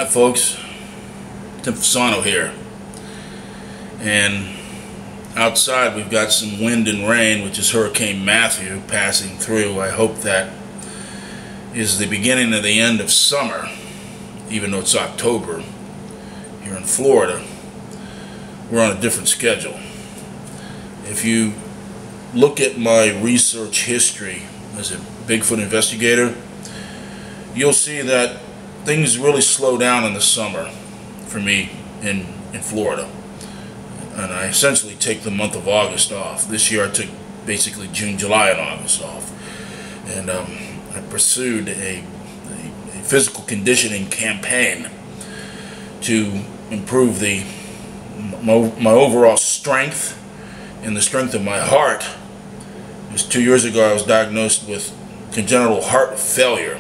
Hi folks, Tim Fasano here, and outside we've got some wind and rain, which is Hurricane Matthew passing through. I hope that is the beginning of the end of summer, even though it's October here in Florida. We're on a different schedule. If you look at my research history as a Bigfoot investigator, you'll see that things really slow down in the summer for me in Florida, and I essentially take the month of August off. This year I took basically June, July, and August off, and I pursued a physical conditioning campaign to improve my overall strength and the strength of my heart. Just 2 years ago I was diagnosed with congenital heart failure.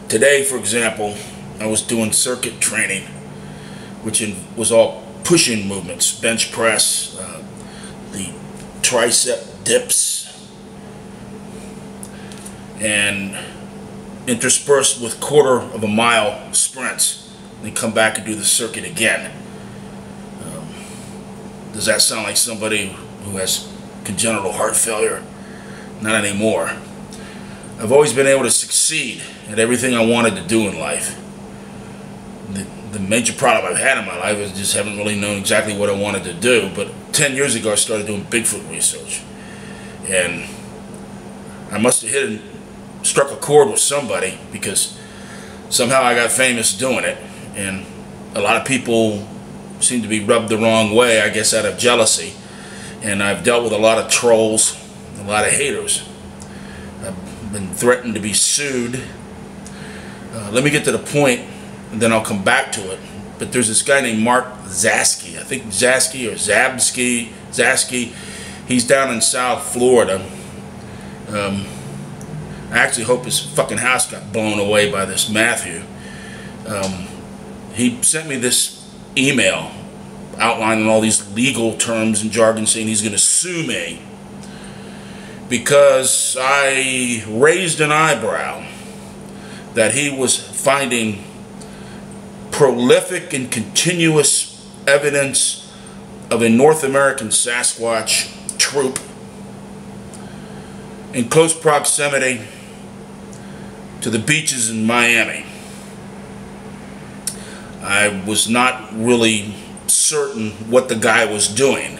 Today, for example, I was doing circuit training, which was all pushing movements, bench press, the tricep dips, and interspersed with quarter-of-a-mile sprints. Then come back and do the circuit again. Does that sound like somebody who has congenital heart failure? Not anymore. I've always been able to succeed at everything I wanted to do in life. The major problem I've had in my life is just haven't really known exactly what I wanted to do. But 10 years ago I started doing Bigfoot research, and I must have struck a chord with somebody, because somehow I got famous doing it, and a lot of people seem to be rubbed the wrong way, I guess out of jealousy, and I've dealt with a lot of trolls, a lot of haters. I've been threatened to be sued. Let me get to the point, and then I'll come back to it. But there's this guy named Mark Zasky, I think Zasky or Zasky. He's down in South Florida. I actually hope his fucking house got blown away by this Matthew. He sent me this email outlining all these legal terms and jargon, saying he's going to sue me because I raised an eyebrow that he was finding prolific and continuous evidence of a North American Sasquatch troop in close proximity to the beaches in Miami. I was not really certain what the guy was doing.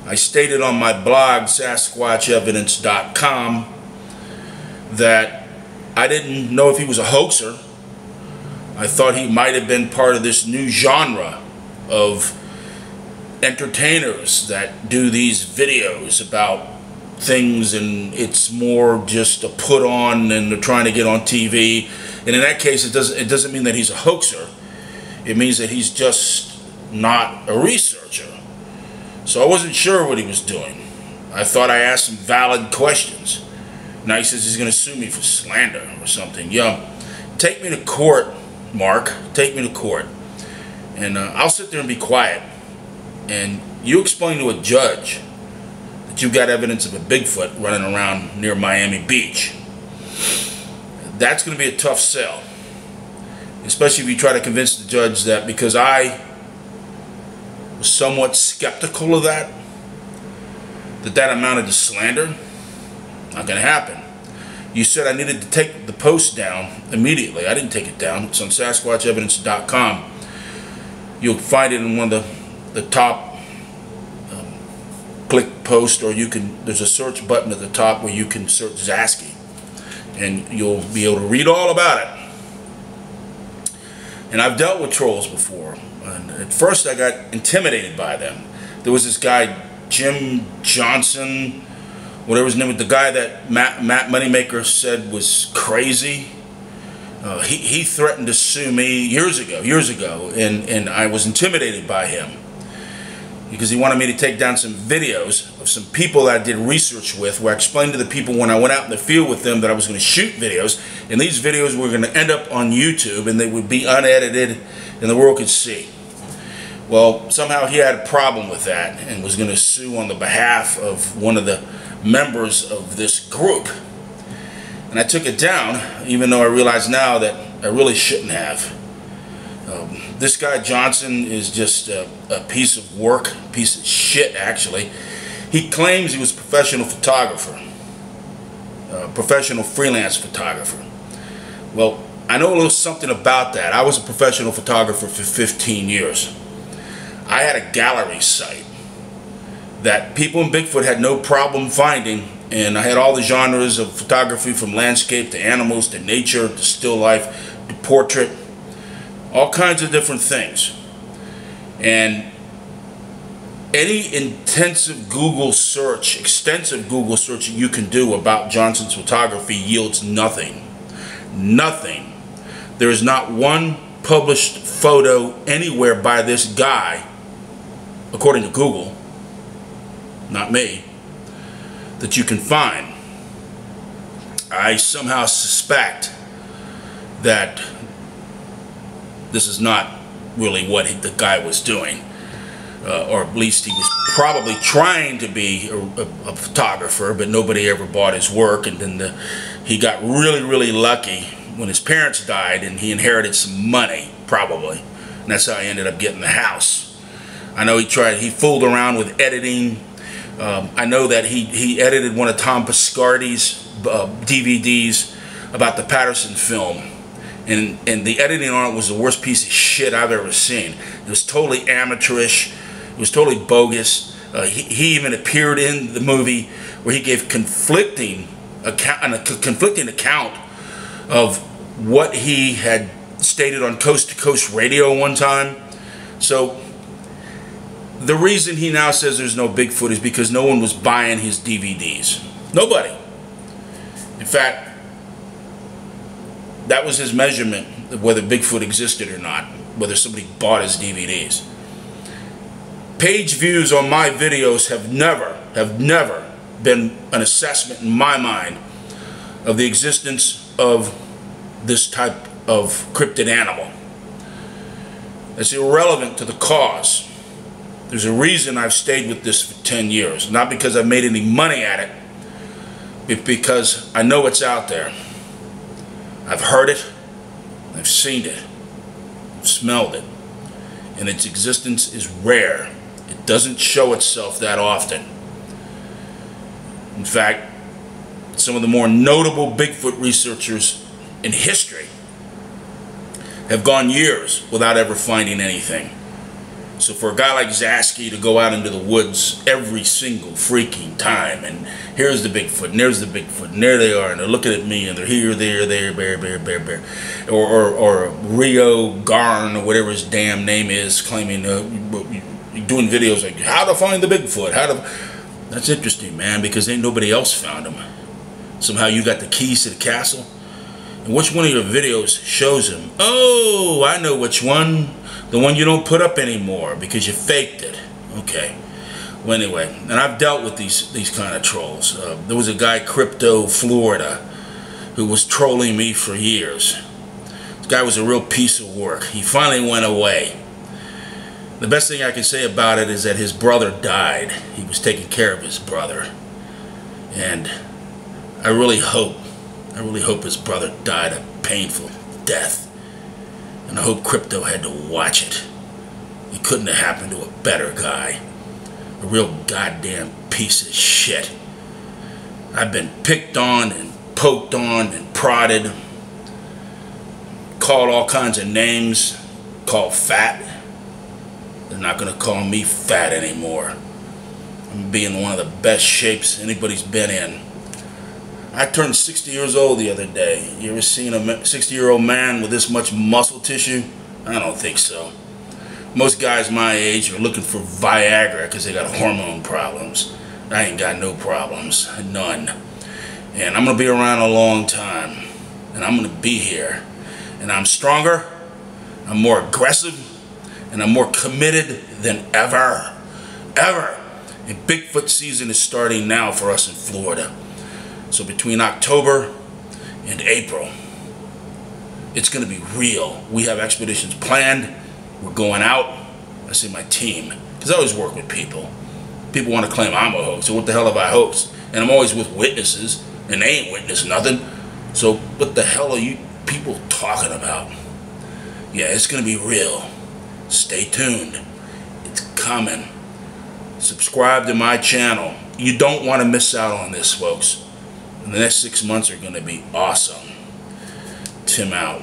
I stated on my blog, SasquatchEvidence.com, that I didn't know if he was a hoaxer. I thought he might have been part of this new genre of entertainers that do these videos about things, and it's more just a put on and they're trying to get on TV. And in that case, it doesn't mean that he's a hoaxer. It means that he's just not a researcher. So I wasn't sure what he was doing. I thought I asked some valid questions. Now he says he's going to sue me for slander or something. Yeah, take me to court, Mark. Take me to court. And I'll sit there and be quiet. And you explain to a judge that you've got evidence of a Bigfoot running around near Miami Beach. That's going to be a tough sell. Especially if you try to convince the judge that because I was somewhat skeptical of that amounted to slander. Not going to happen. You said I needed to take the post down immediately. I didn't take it down. It's on SasquatchEvidence.com. You'll find it in one of the top click posts, or there's a search button at the top where you can search Zasky, and you'll be able to read all about it. And I've dealt with trolls before, and at first I got intimidated by them. There was this guy, Jim Johnson, whatever his name was, the guy that Matt Moneymaker said was crazy. He threatened to sue me years ago, and I was intimidated by him because he wanted me to take down some videos of some people that I did research with, where I explained to the people when I went out in the field with them that I was going to shoot videos, and these videos were going to end up on YouTube, and they would be unedited and the world could see. Well, somehow he had a problem with that and was going to sue on the behalf of one of the members of this group. And I took it down, even though I realize now that I really shouldn't have. This guy Johnson is just a piece of work, piece of shit actually. He claims he was a professional photographer, professional freelance photographer. Well, I know a little something about that. I was a professional photographer for 15 years. I had a gallery site that people in Bigfoot had no problem finding, and I had all the genres of photography, from landscape to animals to nature to still life to portrait, all kinds of different things. And any intensive Google search, extensive Google search you can do about Johnson's photography yields nothing. Nothing. There is not one published photo anywhere by this guy, according to Google, not me, that you can find. I somehow suspect that this is not really what the guy was doing, or at least he was probably trying to be a photographer, but nobody ever bought his work. And then he got really lucky when his parents died, and he inherited some money, probably, and that's how he ended up getting the house. I know he fooled around with editing. I know that he edited one of Tom Piscardi's DVDs about the Patterson film, and the editing on it was the worst piece of shit I've ever seen. It was totally amateurish. It was totally bogus. He even appeared in the movie where he gave conflicting account of what he had stated on Coast to Coast radio one time. So the reason he now says there's no Bigfoot is because no one was buying his DVDs. Nobody. In fact, that was his measurement of whether Bigfoot existed or not, whether somebody bought his DVDs. Page views on my videos have never been an assessment in my mind of the existence of this type of cryptid animal. It's irrelevant to the cause. There's a reason I've stayed with this for 10 years. Not because I've made any money at it, but because I know it's out there. I've heard it, I've seen it, I've smelled it, and its existence is rare. It doesn't show itself that often. In fact, some of the more notable Bigfoot researchers in history have gone years without ever finding anything. So for a guy like Sasquatch to go out into the woods every single freaking time, and here's the Bigfoot, and there's the Bigfoot, and there they are, and they're looking at me, and they're here, there, bear, or Rio Garn, or whatever his damn name is, claiming, doing videos like, how to find the Bigfoot, that's interesting, man, because ain't nobody else found him. Somehow you got the keys to the castle, and which one of your videos shows him? Oh, I know which one. The one you don't put up anymore because you faked it. Okay. Well, anyway, and I've dealt with these kind of trolls. There was a guy, Crypto Florida, who was trolling me for years. This guy was a real piece of work. He finally went away. The best thing I can say about it is that his brother died. He was taking care of his brother. And I really hope his brother died a painful death. And I hope Crypto had to watch it. It couldn't have happened to a better guy. A real goddamn piece of shit. I've been picked on and poked on and prodded. Called all kinds of names. Called fat. They're not going to call me fat anymore. I'm being in one of the best shapes anybody's been in. I turned 60 years old the other day. You ever seen a 60-year-old man with this much muscle tissue? I don't think so. Most guys my age are looking for Viagra because they got hormone problems. I ain't got no problems. None. And I'm going to be around a long time. And I'm going to be here. And I'm stronger. I'm more aggressive. And I'm more committed than ever. Ever. And Bigfoot season is starting now for us in Florida. So between October and April, it's going to be real. We have expeditions planned. We're going out. I say my team, because I always work with people. People want to claim I'm a hoax. So what the hell have I hoaxed? And I'm always with witnesses, and they ain't witnessed nothing. So what the hell are you people talking about? Yeah, it's going to be real. Stay tuned. It's coming. Subscribe to my channel. You don't want to miss out on this, folks. The next 6 months are going to be awesome. Tim out.